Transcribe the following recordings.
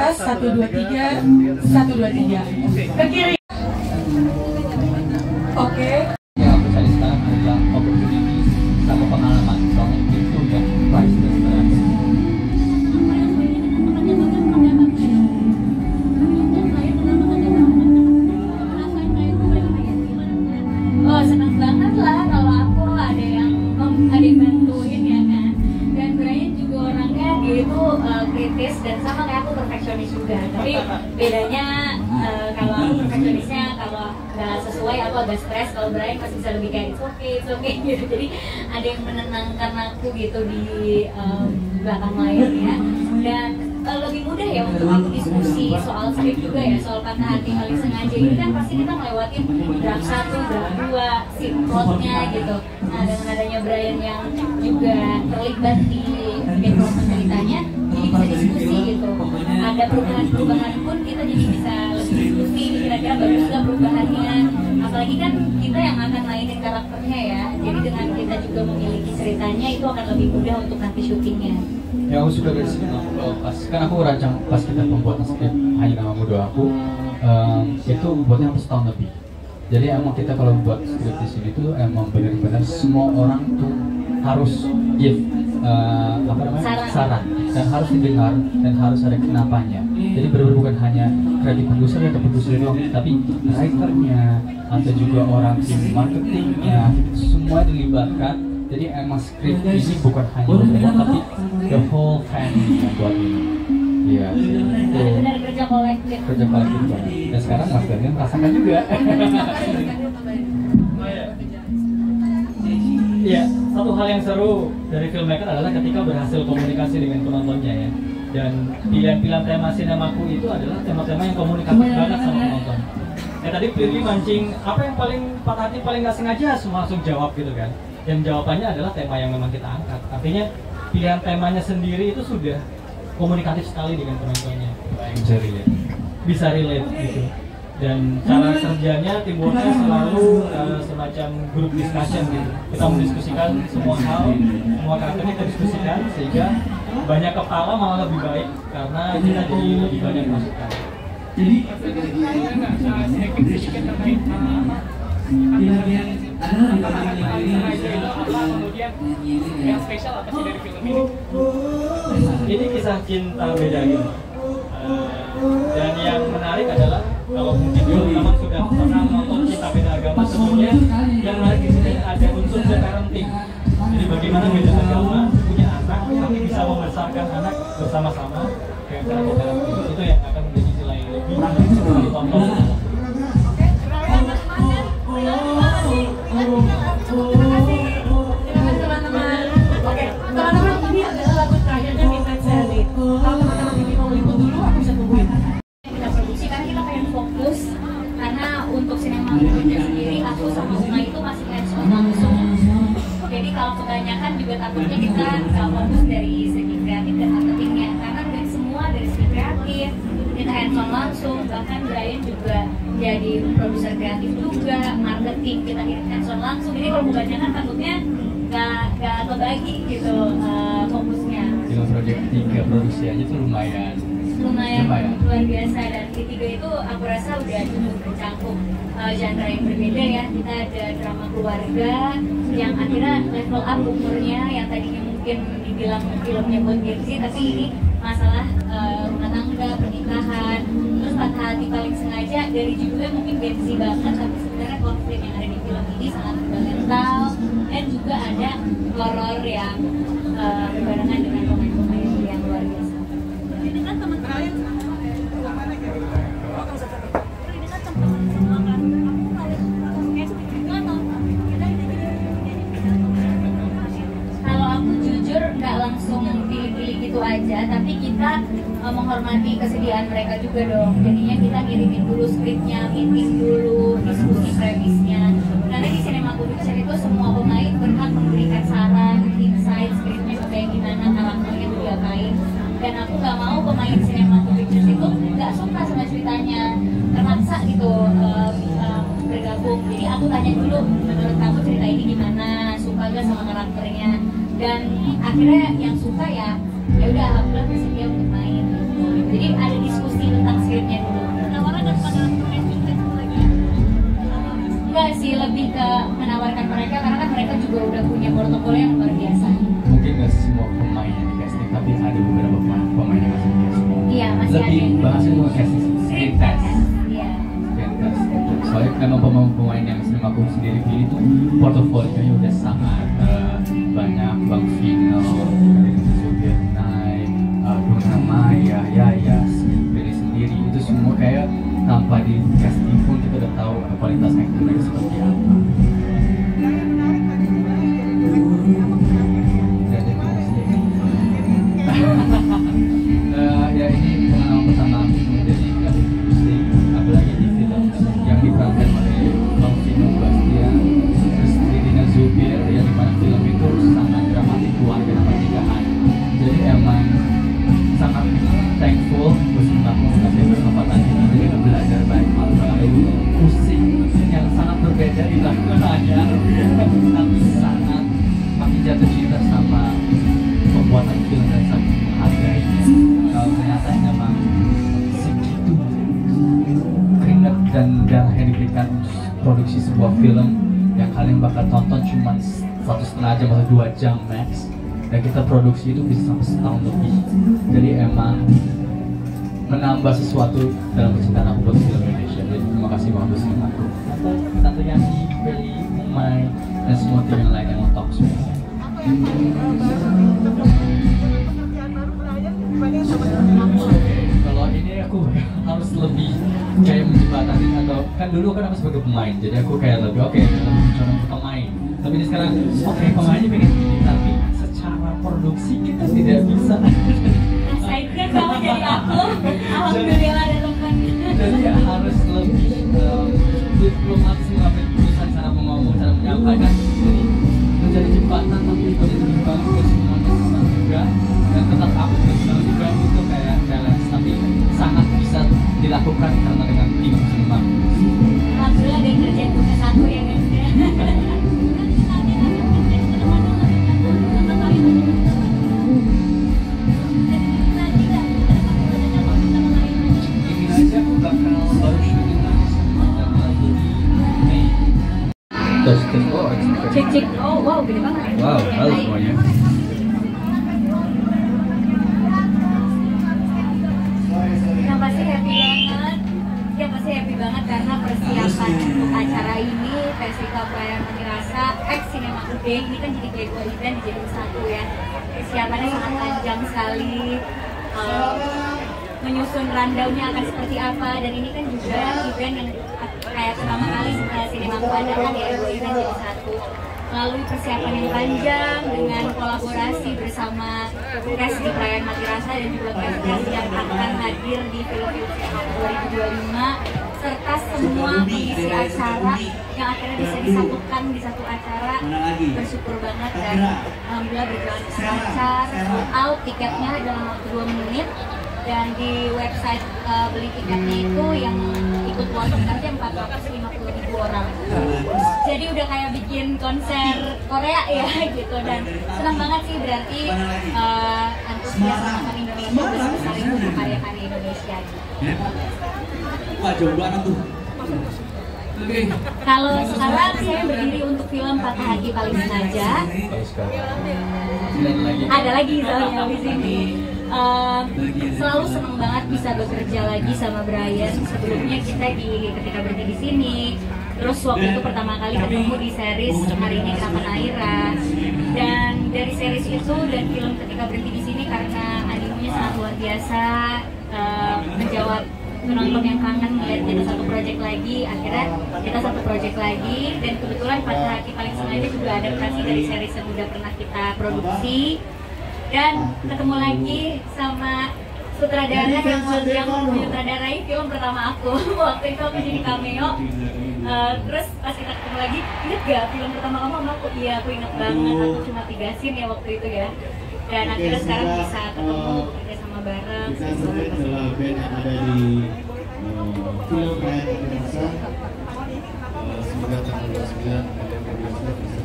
atas, 1, 2, 3, 1, 2, 3. Ke kiri. Oke. Ya, aku cari sekarang adalah opportunities sama pengalaman. Soalnya itu yang priceless banget. Oh, senang banget lah kalau aku ada yang bantuin ya kan. Dan Brian juga orangnya dia itu kritis dan sama kayak aku perfeksionis juga. Tapi bedanya kalau aku perfeksionisnya kalau nggak sesuai aku agak stres. Kalau Brian masih bisa lebih kayak it's okay gitu. Jadi ada yang menenangkan aku gitu di belakang layarnya. Dan lebih mudah ya untuk aku diskusi soal skrip juga ya, soal patah hati paling sengaja ini kan pasti kita ngelewatin draft 1, draft 2, scene plotnya gitu. Nah dengan adanya Brian yang juga terlibat di background ceritanya, jadi bisa diskusi gitu. Ada perubahan-perubahan pun kita jadi bisa lebih diskusi, kira-kira bagus nggak perubahannya. Apalagi kan kita yang akan mainin karakternya ya, jadi dengan kita juga memiliki ceritanya itu akan lebih mudah untuk nanti syutingnya. Ya aku suka dari sini pas kan aku rancang pas kita pembuatan skrip Hanya Nama Muda Aku itu buatnya hampir setahun lebih. Jadi emang kita kalau buat skrip di sini tuh emang benar-benar semua orang tuh harus give saran dan harus didengar dan harus ada kenapanya. Jadi benar-benar bukan hanya kreatif produser atau produser doang, tapi writernya atau juga orang tim marketingnya semua dilibatkan. Jadi emang skrip ini bukan hanya buat tapi the whole family yang buat ini. Iya, benar-benar kerja kolektif. Kerja kolektif banget. Dan sekarang Mas Daniel merasakan juga. Iya, satu hal yang seru dari filmmaker adalah ketika berhasil komunikasi dengan penontonnya ya. Dan pilihan-pilihan tema sinemaku itu adalah tema-tema yang komunikatif banget sama penonton. Ya tadi Firly mancing apa yang paling patah hati paling nggak sengaja, semua langsung jawab gitu kan. Dan jawabannya adalah tema yang memang kita angkat. Artinya pilihan temanya sendiri itu sudah komunikatif sekali dengan penontonnya. Bisa relate gitu. Dan cara kerjanya teamworknya selalu semacam group discussion gitu. Kita mendiskusikan semua hal, semua karakternya kita diskusikan sehingga banyak kepala malah lebih baik karena kita jadi lebih banyak masukan. Jadi di bagian kemudian yang spesial apa sih dari film ini? Ini kisah cinta beda gitu. Dan yang menarik adalah kalau mungkin teman-teman sudah pernah nonton Cinta Beda Agama sebelumnya, yang menarik di sini ada unsur parenting. Jadi bagaimana beda agama punya anak tapi bisa membesarkan anak bersama-sama kayak cara itu yang akan menjadi nilai lebih ditonton. Takutnya kita fokus dari segi kreatif dan marketingnya karena dari semua dari segi kreatif kita hands-on langsung, bahkan Brian juga jadi produser kreatif juga, marketing kita hands-on langsung. Jadi kalau kebanyakan takutnya nggak kebagi gitu fokusnya. Dengan proyek 3 produksi aja tuh lumayan luar biasa. Dan di 3 itu aku rasa udah cukup mencakup genre yang berbeda ya. Kita ada drama keluarga yang akhirnya level up umurnya, yang tadinya mungkin dibilang filmnya buat Gen Z, tapi ini masalah rumah tangga, pernikahan. Terus patah hati paling sengaja, dari judulnya mungkin Gen Z banget, tapi sebenarnya konflik yang ada di film ini sangat fundamental. Dan juga ada horor yang berbarengan dengan pemain-pemain yang luar biasa. Ini kan teman-teman gitu aja, tapi kita menghormati kesediaan mereka juga dong. Jadinya kita kirimin dulu skripnya, meeting dulu, diskusi premisnya. Karena di Cinema Production itu semua pemain berhak memberikan saran, insight, skripnya kayak gimana, karakternya mau diapain. Dan aku nggak mau pemain Cinema Production itu nggak suka sama ceritanya, terpaksa gitu bergabung. Jadi aku tanya dulu, menurut kamu cerita ini gimana, suka gak sama karakternya? Dan akhirnya yang suka ya udah alhamdulillah bersedia untuk main. Jadi ada diskusi skripnya dulu. Enggak sih, lebih ke menawarkan mereka karena kan mereka juga udah punya portofolio yang luar biasa. Mungkin nggak semua pemain yang di casting, tapi ada beberapa pemain yang masih di casting. Iya, masih ada. Lebih bahasnya mau casting screen test. Iya. Screen test. Soalnya memang pemain yang sering aku sendiri pilih tuh portofolionya udah sangat banyak. Bang Vino, Zulkifli, Luna Maya, Yaya, pilih sendiri. Itu semua kayak tanpa di casting pun kita udah tahu kualitas acting mereka seperti apa. Ya ini pengalaman pertama aku menjadi industri, apalagi di film yang diperankan oleh Bang Vino Bastian, terus Dina Zubir, yang dimana film itu sangat dramatik keluarga dan pernikahan. Jadi emang sangat thankful bersyukur kasih kesempatan ini. Jadi belajar banyak hal baru, pusing yang sangat berbeda dilakukan hanya tapi sangat makin jatuh cinta sama pembuatan film dan sangat menghargainya. Kalau ternyata memang segitu keringat dan darah yang diberikan produksi sebuah film yang kalian bakal tonton cuma 1,5 jam atau 2 jam max, dan kita produksi itu bisa sampai setahun lebih. Jadi emang menambah sesuatu dalam percintaan aku buat film Indonesia. Jadi terima kasih banget buat film aku, Tante Yani, Beli, Umay, dan semua tim yang lain yang nonton semua. Kalau ini aku harus lebih kayak menjembatani, atau kan dulu kan aku sebagai pemain, jadi aku kayak lebih mencoba untuk pemain. Tapi ini sekarang pemainnya pengen gini, tapi secara produksi kita tidak bisa. Excited banget jadi aku. Alhamdulillah ada teman. Jadi ya harus lebih diplomatis mengambil keputusan, cara ngomong, cara menyampaikan. Jadi menjadi jembatan tapi itu dibangun buat semuanya senang juga, dan tetap aku senang juga. Itu kayak challenge tapi sangat bisa dilakukan karena dengan tim semua. Alhamdulillah ada kerjaan punya satu ya kan. Ini aja aku bakal baru syuting lagi sama lagi di Mei. Terus Cek. Oh wow, gede banget. wow, halo semuanya. Yang pasti happy banget. Ya pasti happy banget karena persiapan untuk acara ini Festival Perayaan Mati Rasa Cinema Day ini kan jadi kayak 2 event dijadiin satu ya. Persiapannya sangat panjang sekali. Menyusun rundown-nya akan seperti apa, dan ini kan juga event yang kayak pertama kali Cinema adakan ya, 2 event jadi satu. Melalui persiapan yang panjang dengan kolaborasi bersama cast di Perayaan Mati Rasa dan juga cast yang akan hadir di film-film 2025, serta semua pengisi acara yang akhirnya bisa disatukan di satu acara. Bersyukur banget dan alhamdulillah berjalan lancar, sold out tiketnya dalam waktu 2 menit. Dan di website beli tiketnya itu yang ikut voting aja 450.000 orang. Jadi udah kayak bikin konser Korea ya gitu, dan senang banget sih, berarti antusias masyarakat Indonesia besar itu untuk karya-karya Indonesia gitu. Wah, jomblo anak tuh. Kalau sekarang saya berdiri untuk film Patah Hati Paling Sengaja. Ada lagi soalnya di sini. Selalu seneng banget bisa bekerja lagi sama Brian. Sebelumnya kita ketika berhenti di sini, terus waktu itu pertama kali ketemu di series Hari Ini Kapan Aira, dan dari series itu dan film Ketika Berhenti di Sini karena animenya sangat luar biasa, menjawab penonton yang kangen melihat kita satu project lagi. Akhirnya kita satu project lagi, dan kebetulan Patah Hati Paling Sengaja juga adaptasi dari series yang udah pernah kita produksi. Dan ketemu lagi sama sutradara yang menyutradarai film pertama aku. Waktu itu aku jadi cameo. Terus pas kita ketemu lagi, inget gak film pertama kamu sama aku? Iya, aku inget banget. Aku cuma 3 scene ya waktu itu ya. Dan akhirnya sekarang bisa ketemu, kerja sama bareng. Sensor adalah band yang ada di film Perayaan Mati Rasa. Semoga tanggal 29 kalian bisa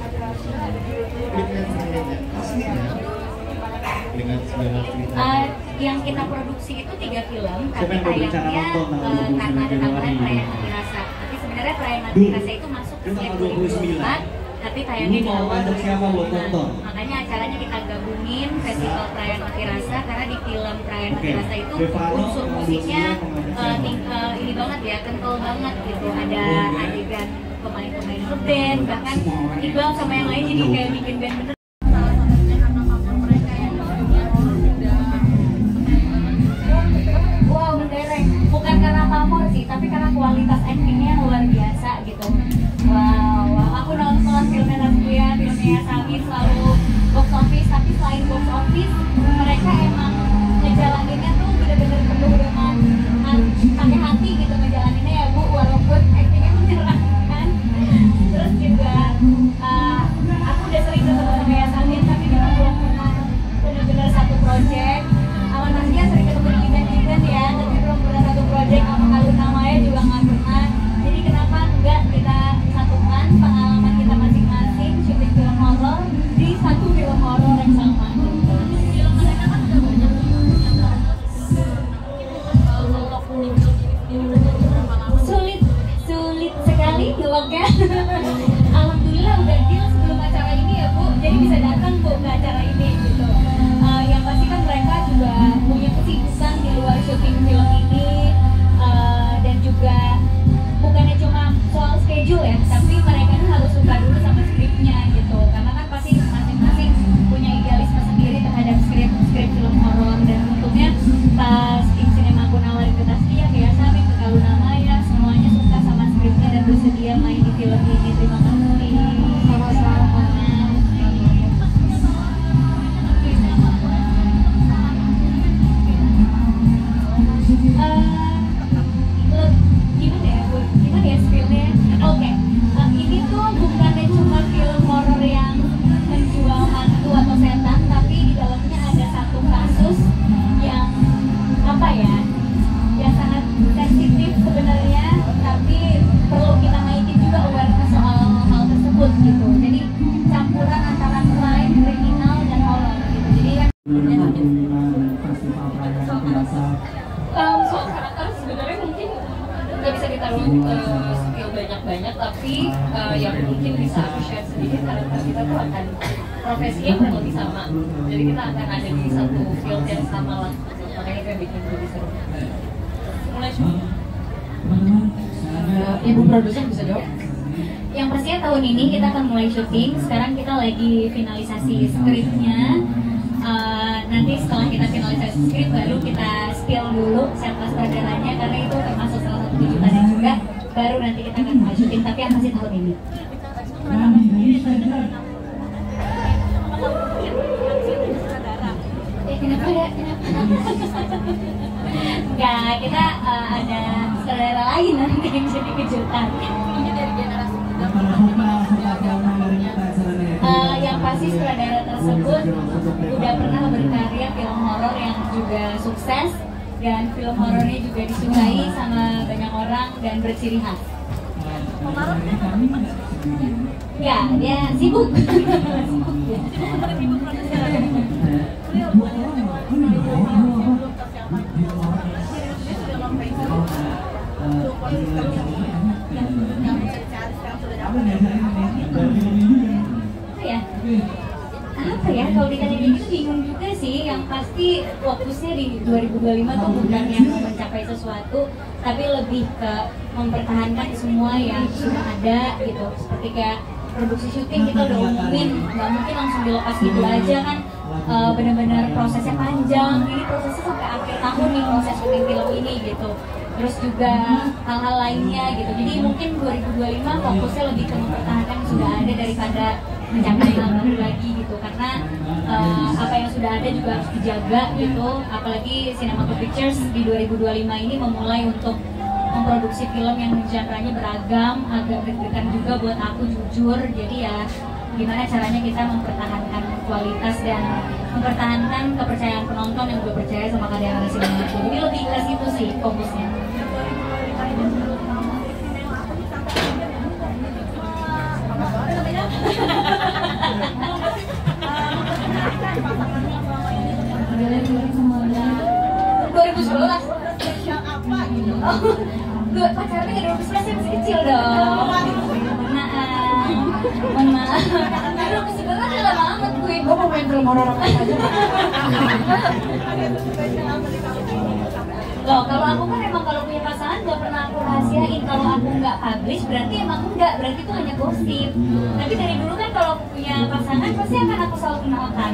dengan saya yang aslinya, dengan segala cerita yang kita produksi itu 3 film, Siapa tapi yang mau berencana tayangnya nonton tanggal 29 karena ada tambahan Januari? Perayaan Hati Rasa. Tapi sebenarnya Perayaan Hati Rasa itu masuk ke Tanggal 2024, tapi tayangnya Ini di mau awal ngajak siapa buat 2025. nonton? Makanya acaranya kita gabungin Festival Perayaan Hati Rasa karena di film Perayaan Hati Oke. Rasa itu Stefano, unsur tanggal musiknya 29 mau ngajak siapa? ini banget ya, kental banget gitu. Ada adegan pemain-pemain band, bahkan Iqbal sama yang lain jadi kayak bikin band bener. Wow, menderek. Bukan karena pamor sih, tapi karena kualitas actingnya yang luar biasa gitu. Wow, aku nonton filmnya Nazkia, filmnya Sami selalu box office, tapi selain box office, mereka emang ngejalaninnya tuh bener-bener penuh dengan pakai hati gitu ngejalaninnya ya Bu, walaupun actingnya menyenangkan. Terus juga aku udah sering ketemu sama Yasamin, tapi kita belum pernah bener-bener satu project. Sama Nazkia sering ketemu di event-event ya, tapi belum pernah satu project. Sama Kaluna Maya juga nggak pernah. Jadi kenapa enggak kita satukan pengalaman kita masing-masing syuting film horor di satu film horor yang sama. Film mereka kan udah banyak sulit sekali dialognya. Alhamdulillah udah deal sebelum acara ini ya Bu, jadi bisa datang Bu ke acara ini gitu. Yang pasti kan mereka juga punya kesibukan di luar syuting film ini, dan juga bukannya cuma soal schedule ya, tapi mereka tuh harus suka dulu sama skripnya gitu, karena kan pasti masing-masing punya idealisme sendiri terhadap skrip film horor. Dan untungnya pas tim Sinema aku nawarin ke Taskia, kayak Sami, ke Kaluna Maya, semuanya suka sama skripnya dan bersedia main di film ini. Terima kasih. Sama-sama. Gimana ya skillnya? Oke, ini tuh bukannya cuma film horor yang menjual hantu atau setan, tapi di dalamnya ada satu kasus yang apa ya, yang sangat sensitif sebenarnya, tapi perlu kita naikin juga awareness soal hal tersebut gitu. Jadi campuran antara crime, kriminal, dan horor gitu. Jadi kan Festival Perayaan Hati Rasa. Soal karakter sebenarnya mungkin nggak bisa ditaruh skill banyak-banyak, tapi yang mungkin bisa aku share sedikit, karakter kita tuh akan profesi yang kurang lebih sama, jadi kita akan ada di satu field yang sama lah, makanya itu yang bikin lebih seru. Mulai syuting. Ibu produser bisa jawab? yang pastinya tahun ini kita akan mulai syuting. Sekarang kita lagi finalisasi skripnya. Nanti setelah kita finalisasi skrip baru kita spill dulu set sutradaranya, karena itu termasuk salah satu kejutannya juga. Baru nanti kita akan mulai syuting, tapi yang pasti tahun ini. Kenapa ya? Enggak, kita ada sutradara lain nanti yang jadi kejutan. Ini dari generasi yang pasti sutradara tersebut udah pernah berkarya film horor yang juga sukses, dan film horornya juga disukai sama banyak orang dan berciri khas. Ya, dia sibuk. Sibuk ya. Apa ya, kalau ditanya kayak gitu bingung juga sih. Yang pasti fokusnya di 2025 tuh bukan yang mau mencapai sesuatu, tapi lebih ke mempertahankan semua yang sudah ada gitu. Seperti kayak produksi syuting kita udah umumin, nggak mungkin langsung dilepas gitu aja kan. Benar-benar prosesnya panjang, ini prosesnya sampai akhir tahun nih proses syuting film ini gitu. Terus juga hal-hal lainnya gitu. Jadi mungkin 2025 fokusnya lebih ke mempertahankan yang sudah ada daripada mencapai hal baru lagi gitu. Karena apa yang sudah ada juga harus dijaga gitu. Apalagi Sinema Pictures di 2025 ini memulai untuk memproduksi film yang genre-nya beragam, agak deg-degan juga buat aku jujur. Jadi ya gimana caranya kita mempertahankan kualitas dan mempertahankan kepercayaan penonton yang udah percaya sama karya-karya sinema. Jadi lebih ke situ sih fokusnya. Semoga Oh, gue pacarnya gak 12 masih kecil dong. Maaf. Aduh, sebenarnya udah lama amat gue. Gue mau main film horor apa aja. Loh, kalau aku kan emang kalau punya pasangan gak pernah aku rahasiain. Kalau aku nggak publish berarti emang enggak, berarti itu hanya gosip. Tapi dari dulu kan kalau aku punya pasangan pasti akan aku selalu kenalkan.